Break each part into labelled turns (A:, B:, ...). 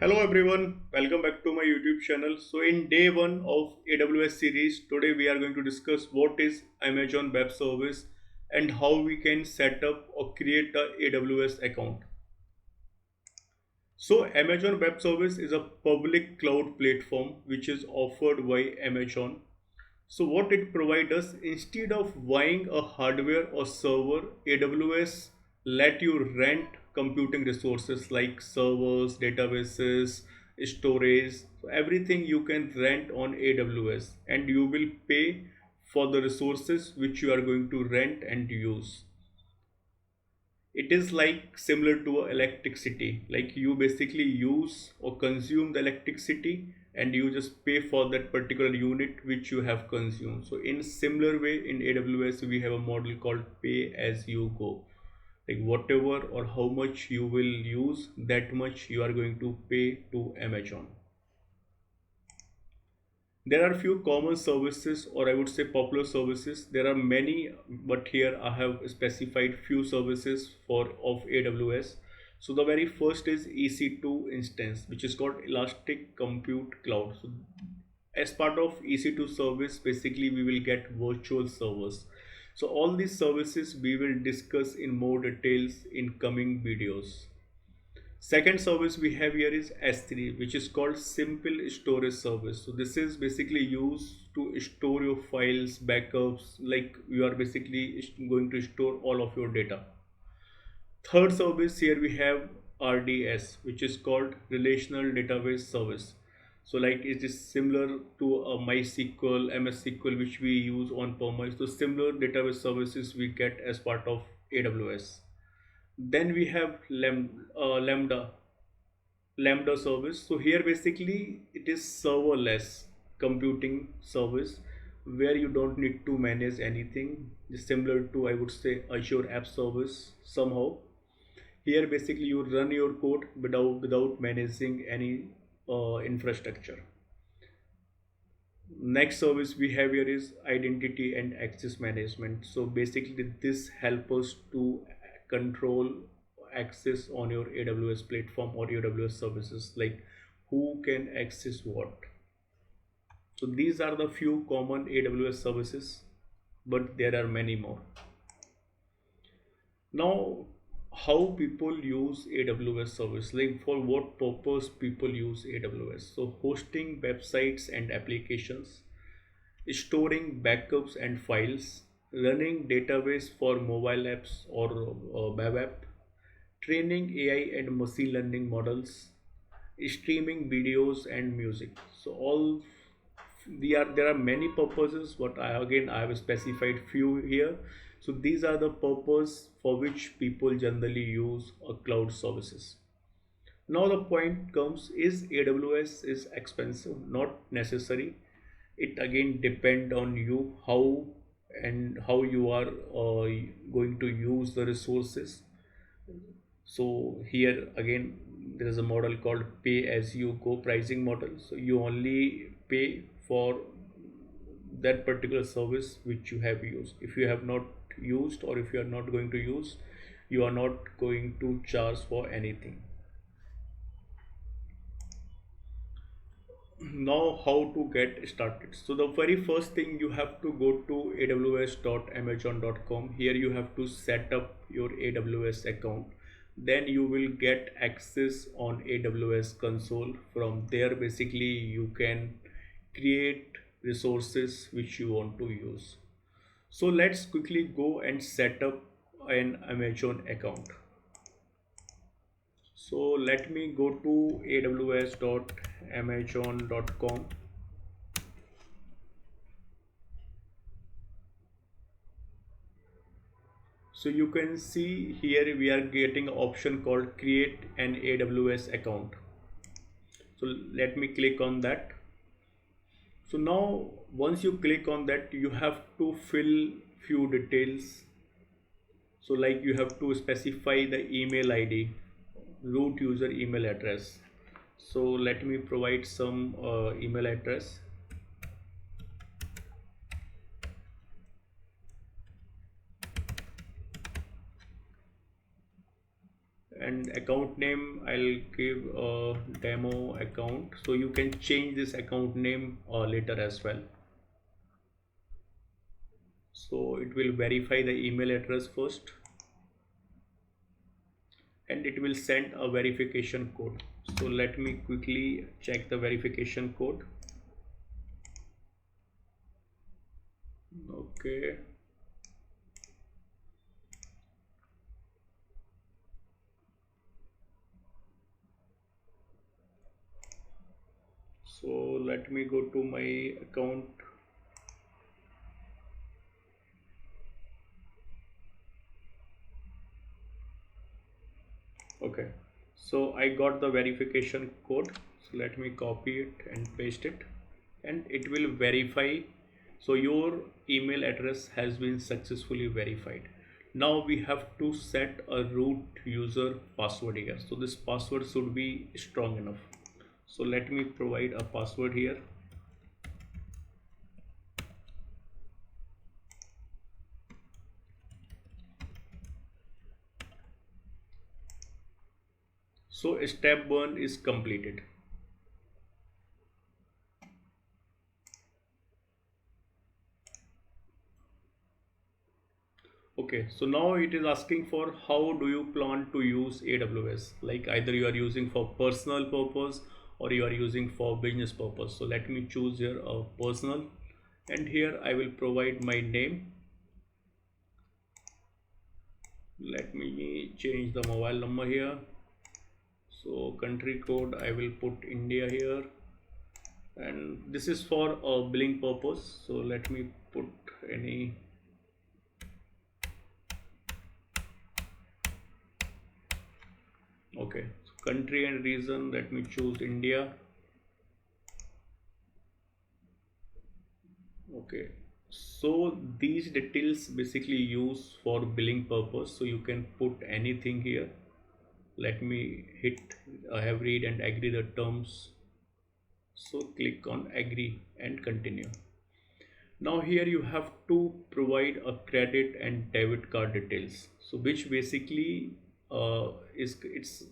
A: Hello everyone, welcome back to my YouTube channel. So in day 1 of AWS series, today we are going to discuss what is Amazon Web Service and how we can set up or create a AWS account. So Amazon Web Service is a public cloud platform which is offered by Amazon. So what it provides us, instead of buying a hardware or server, AWS let you rent computing resources like servers, databases, storage, so everything you can rent on AWS, and you will pay for the resources which you are going to rent and use. It is like similar to electricity, like you basically use or consume the electricity and you just pay for that particular unit which you have consumed. So in similar way, in AWS we have a model called pay as you go, like whatever or how much you will use, that much you are going to pay to Amazon. There are few common services, or I would say popular services. There are many, but here I have specified few services for of AWS. So the very first is EC2 instance, which is called Elastic Compute Cloud. So as part of EC2 service, basically we will get virtual servers. So all these services we will discuss in more details in coming videos. Second service we have here is S3, which is called Simple Storage Service. So this is basically used to store your files, backups, like you are basically going to store all of your data. Third service here we have RDS, which is called Relational Database Service. So like it is similar to a MySQL, MS SQL, which we use on Perma. So similar database services we get as part of AWS. Then we have Lambda service. So here basically it is serverless computing service where you don't need to manage anything. It's similar to, I would say, Azure App Service somehow. Here basically you run your code without managing any infrastructure. Next service we have here is identity and access management. So basically this helps us to control access on your AWS platform or AWS services, like who can access what. So these are the few common AWS services, but there are many more. Now, how people use AWS service, like for what purpose people use AWS? So hosting websites and applications, storing backups and files, running database for mobile apps or web app, training AI and machine learning models, streaming videos and music. So all there are many purposes, but I have specified few here. So these are the purpose for which people generally use a cloud services. Now the point comes, is AWS is expensive? Not necessary. It again depend on you how you are going to use the resources. So here again there is a model called pay as you go pricing model. So you only pay for that particular service which you have used. If you have not used, or if you are not going to use, you are not going to charge for anything. Now how to get started? So the very first thing, you have to go to aws.amazon.com. Here you have to set up your AWS account. Then you will get access on AWS console. From there basically you can create resources which you want to use. So let's quickly go and set up an Amazon account. So let me go to aws.amazon.com. So you can see here we are getting an option called create an AWS account. So let me click on that. So now once you click on that, you have to fill few details. So like you have to specify the email ID, root user email address. So let me provide some email address. And account name I'll give a demo account, so you can change this account name later as well. So it will verify the email address first, and it will send a verification code. So let me quickly check the verification code. Okay, so let me go to my account. Okay, so I got the verification code. So let me copy it and paste it, and it will verify. So your email address has been successfully verified. Now we have to set a root user password here. So this password should be strong enough. So let me provide a password here. So step 1 is completed. Okay, so now it is asking for how do you plan to use AWS? Like either you are using for personal purpose or you are using for business purpose. So let me choose here a personal, and here I will provide my name. Let me change the mobile number here. So country code I will put India here, and this is for a billing purpose. So let me put any. Okay, so country and region, let me choose India. Okay, so these details basically use for billing purpose, so you can put anything here. Let me hit I have read and agree the terms. So click on agree and continue. Now here you have to provide a credit and debit card details, so which basically is it's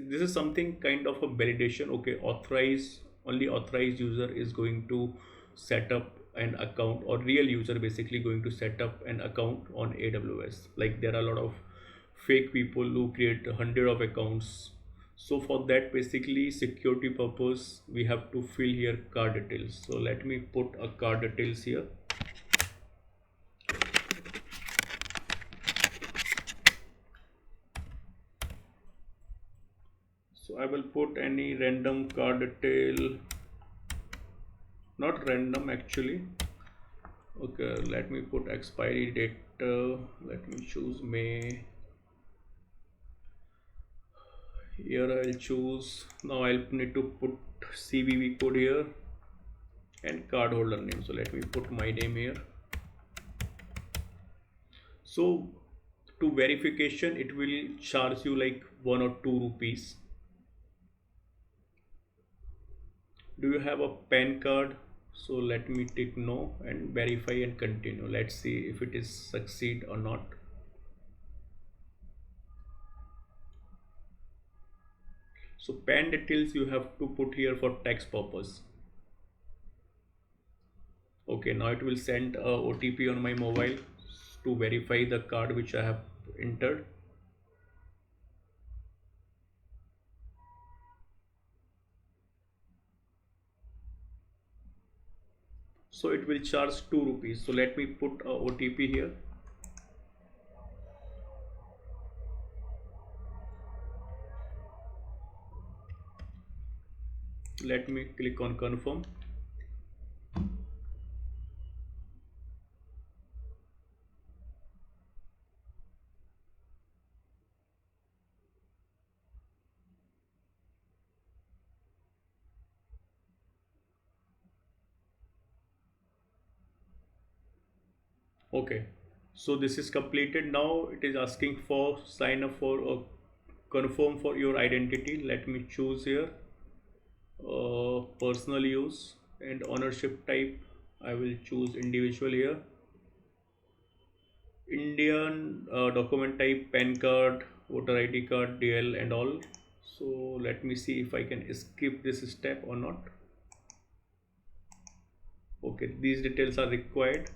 A: this is something kind of a validation. Okay, authorized, only authorized user is going to set up an account, or real user basically going to set up an account on AWS. Like there are a lot of fake people who create hundred of accounts. So for that basically security purpose we have to fill here card details. So let me put a card details here. So I will put any random card detail, not random actually. Okay, let me put expiry date. Let me choose May. Here I'll choose. Now I'll need to put CVV code here and card holder name. So let me put my name here. So to verification, it will charge you like 1 or 2 rupees. Do you have a PAN card? So let me tick no and verify and continue. Let's see if it is succeed or not. So PAN details you have to put here for tax purpose. Okay, now it will send a OTP on my mobile to verify the card which I have entered. So it will charge 2 rupees. So let me put a OTP here. Let me click on confirm. Okay, so this is completed. Now it is asking for sign up for a confirm for your identity. Let me choose here personal use, and ownership type I will choose individual here. Indian document type PAN card. voter ID card, DL and all. So let me see if I can skip this step or not. Okay, these details are required.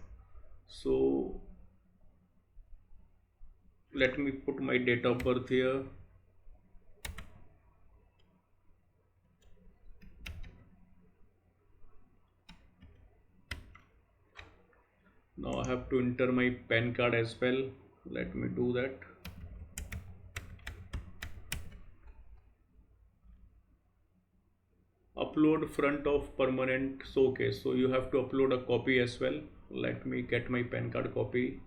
A: So let me put my date of birth here. Now I have to enter my PAN card as well. Let me do that. Upload front of permanent. So okay, so you have to upload a copy as well. Let me get my PAN card copy.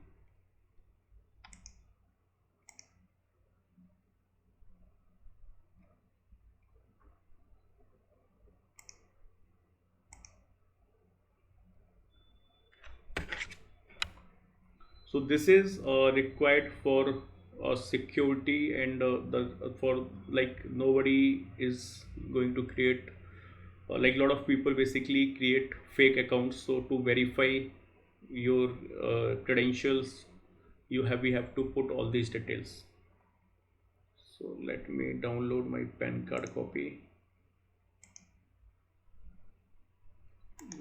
A: So this is required for security and the for like nobody is going to create like a lot of people basically create fake accounts. So to verify your credentials, we have to put all these details. So let me download my PAN card copy.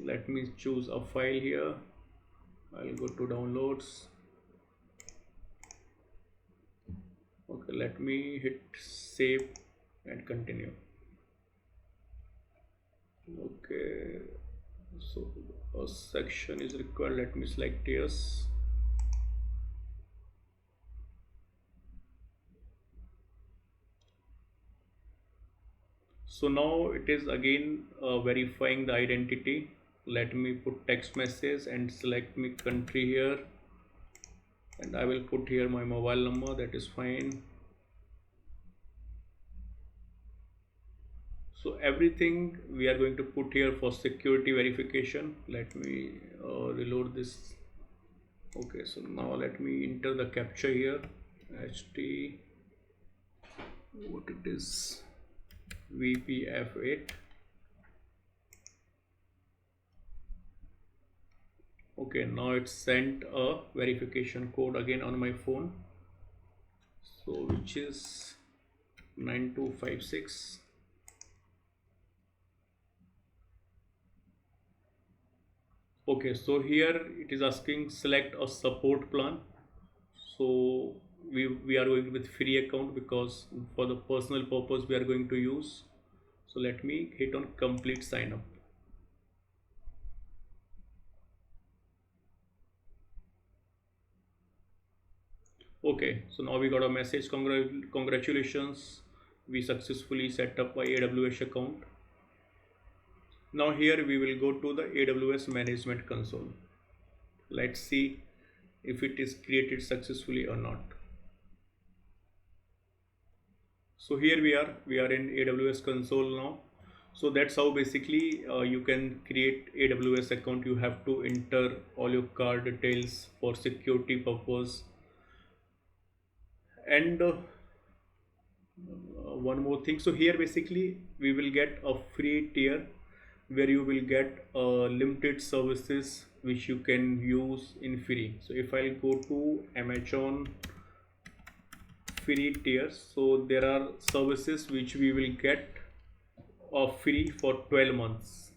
A: Let me choose a file here. I'll go to downloads. Okay, let me hit save and continue. Okay, so a section is required. Let me select yes. So now it is again verifying the identity. Let me put text message and select my country here, and I will put here my mobile number. That is fine. So everything we are going to put here for security verification. Let me reload this. Okay, so now let me enter the captcha here. HT, what it is, VPF8. Okay, now it's sent a verification code again on my phone. So which is 9256. Okay, so here it is asking select a support plan. So we are going with free account because for the personal purpose we are going to use. So let me hit on complete sign up. Okay, so now we got a message. Congratulations, we successfully set up a AWS account. Now here we will go to the AWS management console. Let's see if it is created successfully or not. So here we are in AWS console now. So that's how basically you can create AWS account. You have to enter all your card details for security purpose. And one more thing, so here basically we will get a free tier where you will get limited services which you can use in free. So if I'll go to Amazon free tiers, so there are services which we will get free for 12 months.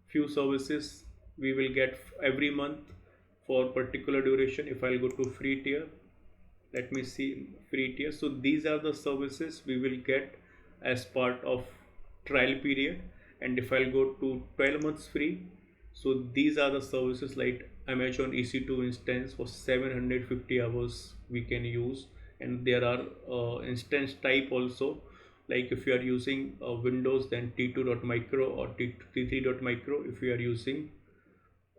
A: Few services we will get every month for particular duration. If I'll go to free tier, let me see free tier. So these are the services we will get as part of trial period. And if I'll go to 12 months free, so these are the services like Amazon EC2 instance for 750 hours we can use. And there are instance type also, like if you are using Windows, then T2.micro or T3.micro. If you are using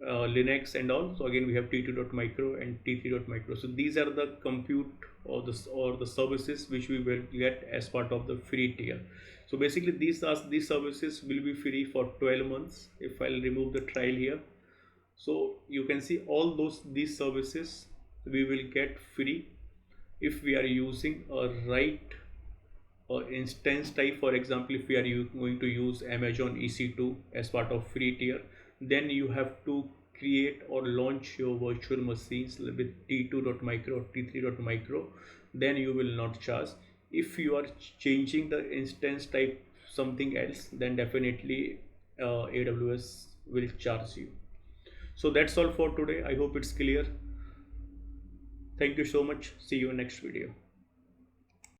A: Linux and all, so again we have T2.micro and T3.micro. So these are the compute or the services which we will get as part of the free tier. So basically these services will be free for 12 months. If I'll remove the trial here, so you can see all these services we will get free if we are using a right instance type. For example, if we are going to use Amazon EC2 as part of free tier, then you have to create or launch your virtual machines with T2.micro or T3.micro, then you will not charge. if you are changing the instance type something else, then definitely AWS will charge you. So that's all for today. I hope it's clear. Thank you so much. See you in next video.